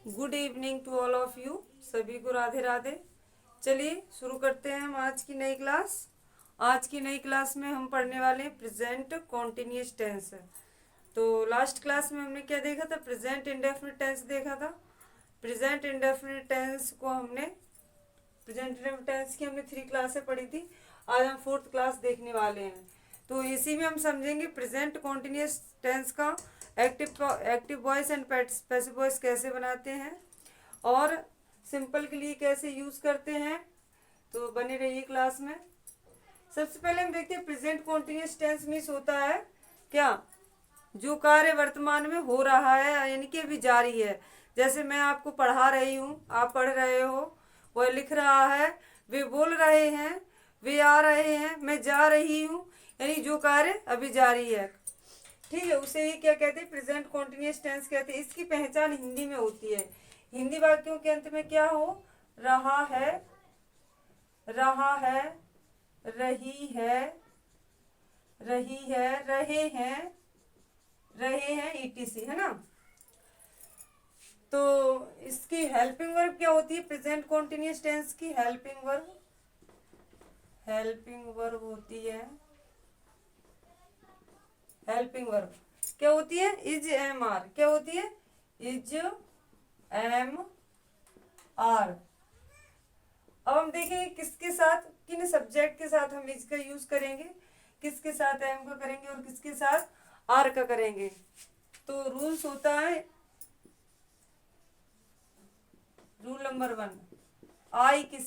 Good evening to all of you. सभी को राधे राधे। चलिए शुरू करते हैं हम आज की नई क्लास। आज की नई क्लास में हम पढ़ने वाले हैं प्रेजेंट कॉन्टिन्यूस टेंस। तो लास्ट क्लास में हमने क्या देखा था? प्रेजेंट इंडेफिनिट टेंस देखा था। प्रेजेंट इंडेफिनिट टेंस को हमने प्रेजेंट इंडेफिनिट टेंस की हमने 3 क्लासें पढ़ी थी। आज हम 4th क्लास देखने वाले हैं। तो इसी में हम समझेंगे प्रेजेंट कॉन्टिन्यूस टेंस का active voice and passive voice कैसे बनाते हैं और सिंपल के लिए कैसे यूज करते हैं। तो बने रहिए क्लास में। सबसे पहले हम देखते हैं प्रेजेंट कॉन्टिन्यूस टेंस मीन्स होता है क्या? जो कार्य वर्तमान में हो रहा है यानी कि अभी जारी है। जैसे मैं आपको पढ़ा रही हूँ, आप पढ़ रहे हो, वह लिख रहा है, वे बोल रहे हैं, वे आ रहे हैं, मैं जा रही हूँ, यानी जो कार्य अभी जारी है, ठीक है, उसे ही क्या कहते हैं? प्रेजेंट कॉन्टिन्यूस टेंस कहते हैं। इसकी पहचान हिंदी में होती है। हिंदी वाक्यों के अंत में क्या हो रहा है, रहा है, रही है, रही है, रहे हैं ईटीसी, है ना। तो इसकी हेल्पिंग वर्ब क्या होती है? प्रेजेंट कॉन्टिन्यूस टेंस की हेल्पिंग वर्ब होती है। हेल्पिंग वर्ब क्या होती है? Is am are. क्या होती है? Is am are. अब हम देखेंगे किसके साथ, किन सब्जेक्ट के साथ हम इसका यूज करेंगे, किसके साथ एम का करेंगे और किसके साथ आर का करेंगे। तो रूल्स होता है, रूल नंबर 1, आई के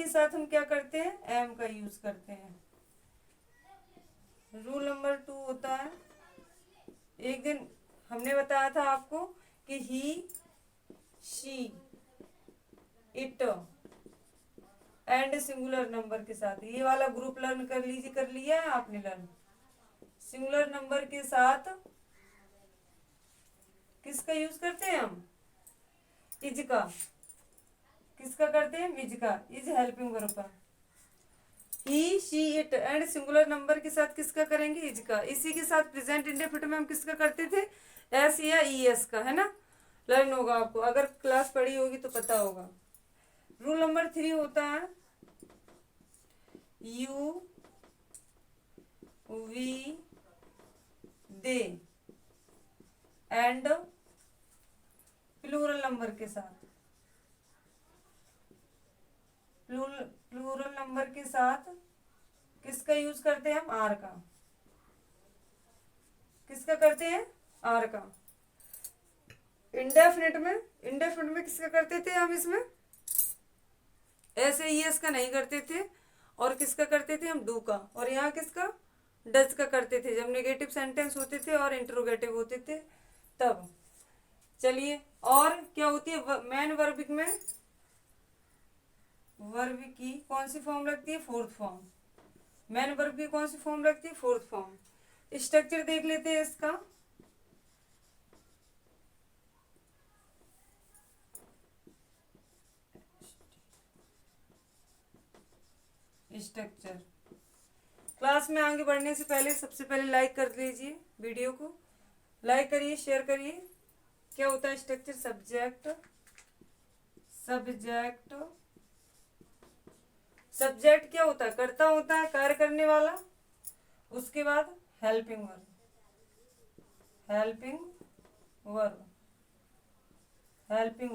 साथ हम क्या करते हैं? एम का यूज करते हैं। रूल नंबर 2 होता है, एक दिन हमने बताया था आपको कि he, she, it and singular number के साथ, ये वाला ग्रुप लर्न कर लीजिए, कर लिया है आपने लर्न। सिंगुलर नंबर के साथ किसका यूज करते हैं हम? इज का। किसका करते हैं? इज का। इज हेल्पिंग वर्ब का। He, she, it and singular number के साथ किसका करेंगे? इज का। इसी के साथ प्रेजेंट इंडेफिनिट में हम किसका करते थे? एस या ई एस का, है ना। लर्न होगा आपको, अगर क्लास पढ़ी होगी तो पता होगा। रूल नंबर 3 होता है you, we, they and plural number के साथ। प्लूरल नंबर के साथ किसका यूज करते हैं हम? आर का। किसका करते हैं? आर का। इंडेफिनिट में किसका करते थे हम? इसमें ऐसे एस का नहीं करते थे। और किसका करते थे हम? डू का। और यहाँ किसका? डज का करते थे जब नेगेटिव सेंटेंस होते थे और इंट्रोगेटिव होते थे तब। चलिए, और क्या होती है मैन वर्ब में? वर्ब की कौन सी फॉर्म लगती है? 4th form. मैन वर्ब की कौन सी फॉर्म लगती है? 4th form. स्ट्रक्चर देख लेते हैं इसका। स्ट्रक्चर क्लास में आगे बढ़ने से पहले सबसे पहले लाइक कर लीजिए, वीडियो को लाइक करिए, शेयर करिए। क्या होता है स्ट्रक्चर? सब्जेक्ट क्या होता है? कर्ता होता है, कार्य करने वाला। उसके बाद हेल्पिंग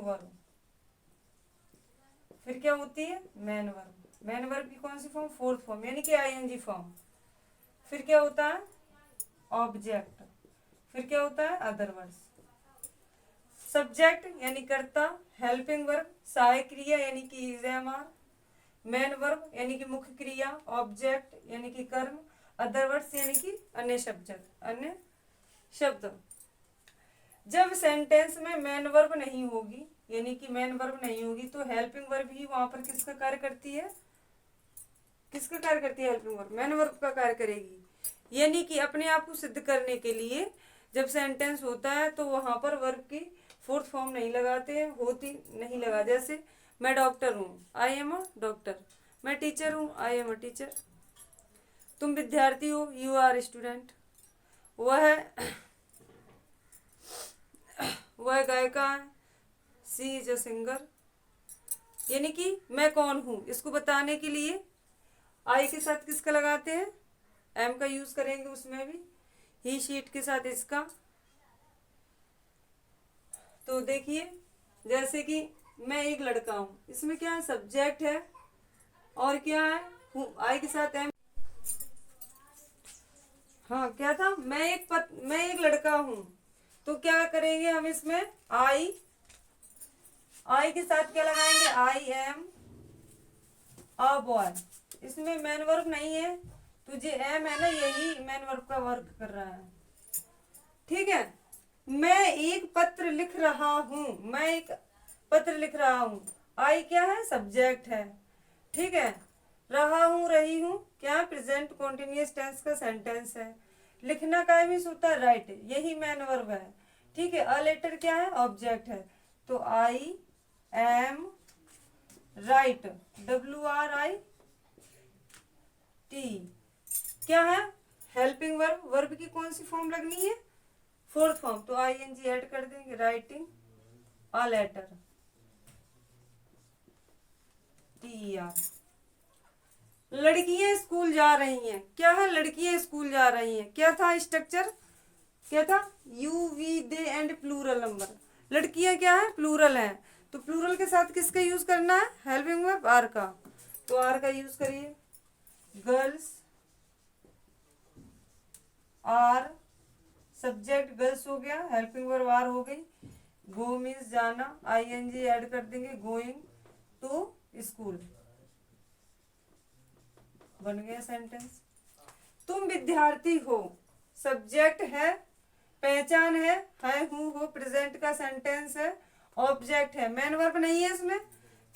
वर्ब। फिर क्या होती है? मैन वर्ब की कौन सी फॉर्म? 4th फॉर्म, यानी कि आईएनजी फॉर्म। फिर क्या होता है? ऑब्जेक्ट। फिर क्या होता है? अदरवर्ड्स। सब्जेक्ट यानी कर्ता, हेल्पिंग वर्ब सहायक क्रिया यानी कि is am are, main verb यानी कि मुख्य क्रिया, ऑब्जेक्ट यानी कि कर्म, अदरवर्ड्स यानी कि अन्य शब्द। जब सेंटेंस में मेन वर्ब नहीं होगी, यानी कि मेन वर्ब नहीं होगी, तो हेल्पिंग वर्ब ही वहां पर किसका कार्य करती है? किसका कार्य करती है? हेल्पिंग वर्ब मेन वर्ब का कार्य करेगी। यानी कि अपने आप को सिद्ध करने के लिए जब सेंटेंस होता है तो वहां पर वर्ब की 4th फॉर्म नहीं लगाते हैं, होती नहीं लगा। जैसे मैं डॉक्टर हूँ, आई एम अ डॉक्टर। मैं टीचर हूँ, आई एम अ टीचर। तुम विद्यार्थी हो, यू आर स्टूडेंट। वह वह गायिका है। सी इज अ सिंगर, यानी कि मैं कौन हूँ इसको बताने के लिए आई के साथ किसका लगाते हैं, एम का यूज करेंगे। उसमें भी ही शीट के साथ इसका। तो देखिए जैसे कि मैं एक लड़का हूँ, इसमें क्या है, सब्जेक्ट है और क्या है, हूँ। आई के साथ एम। हाँ क्या था, मैं एक लड़का हूँ, तो क्या करेंगे हम इसमें, आई के साथ क्या लगाएंगे, आई एम अ बॉय। इसमें मैन वर्ब नहीं है, तो जो एम है ना यही मैन वर्ब का वर्क कर रहा है। ठीक है, मैं एक पत्र लिख रहा हूं, मैं एक पत्र लिख रहा हूं, आई क्या है, सब्जेक्ट है। ठीक है, रहा हूं रही हूं क्या, प्रेजेंट कॉन्टिन्यूअस टेंस का सेंटेंस है। लिखना का मीन्स होता है राइट, यही मैन वर्ब है। ठीक है, अ लेटर क्या है, ऑब्जेक्ट है। तो आई एम राइट, WRIT क्या है, हेल्पिंग वर्ब। वर्ब की कौन सी फॉर्म लगनी है, फोर्थ फॉर्म, तो ING ऐड कर देंगे, राइटिंग अ लेटर, TER। लड़कियां स्कूल जा रही हैं, क्या है, लड़कियां स्कूल जा रही हैं। क्या था स्ट्रक्चर, क्या था, you we they and plural number. लड़कियां क्या है, प्लूरल है, तो प्लूरल के साथ किसका यूज करना है, हेल्पिंग वर्ब आर का। तो आर का यूज करिए, गर्ल्स आर, सब्जेक्ट गर्ल्स हो गया, हेल्पिंग वर्ब आर हो गई। गो मीन्स जाना, ING ऐड कर देंगे, गोइंग टू स्कूल, बन गया सेंटेंस। तुम विद्यार्थी हो, सब्जेक्ट है, पहचान है हूँ हो, प्रेजेंट का सेंटेंस है, ऑब्जेक्ट है, मैन वर्ब नहीं है इसमें।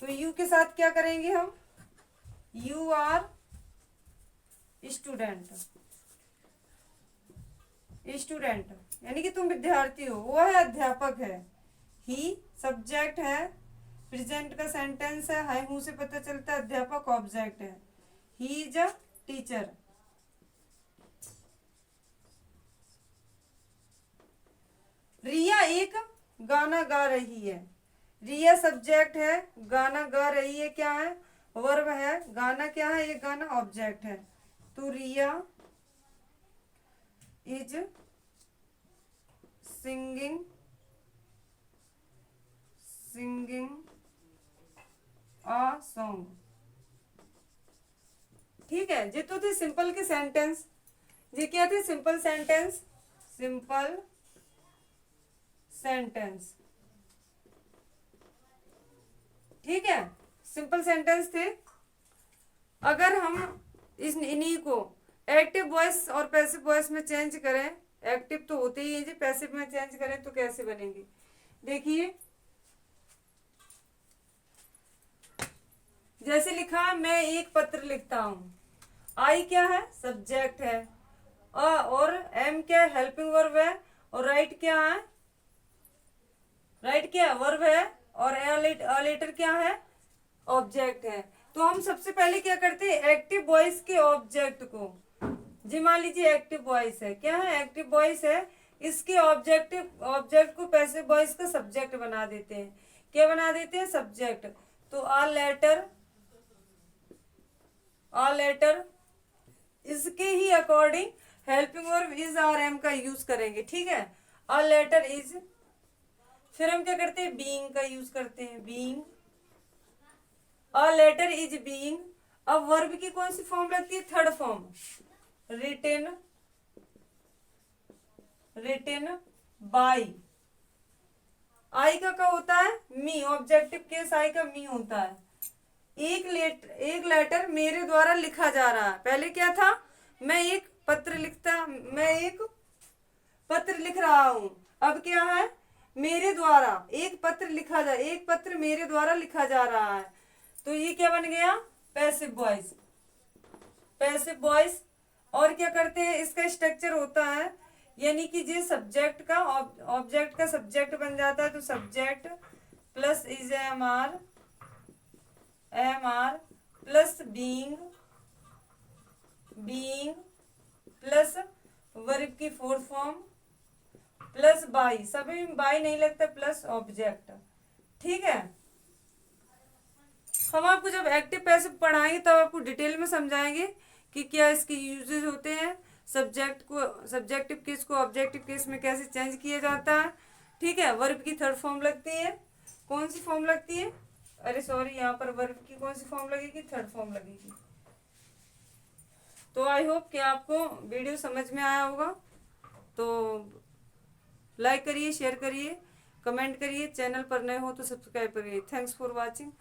तो यू के साथ क्या करेंगे हम, यू आर स्टूडेंट, स्टूडेंट यानी कि तुम विद्यार्थी हो, वो है अध्यापक है। ही सब्जेक्ट है, प्रेजेंट का सेंटेंस है हूँ से पता चलता है, अध्यापक ऑब्जेक्ट है। He is a teacher. रिया एक गाना गा रही है, रिया सब्जेक्ट है, गाना गा रही है क्या है, वर्ब है, गाना क्या है, ये गाना ऑब्जेक्ट है। तो रिया इज सिंगिंग अ सॉन्ग। ठीक है, ये तो थे सिंपल के सेंटेंस। ये क्या थे, सिंपल सेंटेंस, सिंपल सेंटेंस। ठीक है, सिंपल सेंटेंस थे। अगर हम इन्हीं को एक्टिव वॉइस और पैसिव वॉइस में चेंज करें, एक्टिव तो होते ही है जी, पैसिव में चेंज करें तो कैसे बनेंगे, देखिए जैसे लिखा, मैं एक पत्र लिखता हूं, आई क्या है, सब्जेक्ट है, और एम क्या है, हेल्पिंग वर्ब है, और राइट क्या है, राइट क्या वर्ब है, और लेटर क्या है, ऑब्जेक्ट है। तो हम सबसे पहले क्या करते हैं, एक्टिव वॉइस के ऑब्जेक्ट को, जी मान लीजिए एक्टिव वॉइस है, क्या है, एक्टिव वॉइस है, इसके ऑब्जेक्ट को पैसिव वॉइस का सब्जेक्ट बना देते हैं। क्या बना देते हैं, सब्जेक्ट। तो आ लेटर इसके ही अकॉर्डिंग हेल्पिंग वर्ब इज और एम का यूज करेंगे। ठीक है, आ लेटर इज, फिर हम क्या करते हैं, बीइंग का यूज करते हैं, being, a letter is being. अब वर्ब की कौन सी फॉर्म लगती है, third form, written by. I का क्या होता है, मी, ऑब्जेक्टिव केस आई का मी होता है। एक लेटर मेरे द्वारा लिखा जा रहा है, पहले क्या था, मैं एक पत्र लिख रहा हूं, अब क्या है, मेरे द्वारा एक पत्र मेरे द्वारा लिखा जा रहा है। तो ये क्या बन गया, पैसिव वॉइस, पैसिव वॉइस। और क्या करते हैं, इसका स्ट्रक्चर होता है, यानी कि जे सब्जेक्ट का ऑब्जेक्ट का सब्जेक्ट बन जाता है, तो subject plus is am are plus being plus verb की फोर्थ फॉर्म प्लस बाई, सभी में बाई नहीं लगता, प्लस ऑब्जेक्ट। ठीक है, हम आपको जब एक्टिव पैसिव पढ़ाएंगे तब आपको डिटेल में समझाएंगे कि क्या इसके यूजेस होते हैं, सब्जेक्ट को, सब्जेक्टिव केस को ऑब्जेक्टिव केस में कैसे चेंज किया जाता है। ठीक है, वर्ब की थर्ड फॉर्म लगती है, कौन सी फॉर्म लगती है, अरे सॉरी, यहाँ पर वर्ब की कौन सी फॉर्म लगेगी, थर्ड फॉर्म लगेगी। तो आई होप कि आपको वीडियो समझ में आया होगा। तो लाइक करिए, शेयर करिए, कमेंट करिए, चैनल पर नए हो तो सब्सक्राइब करिए। Thanks for watching.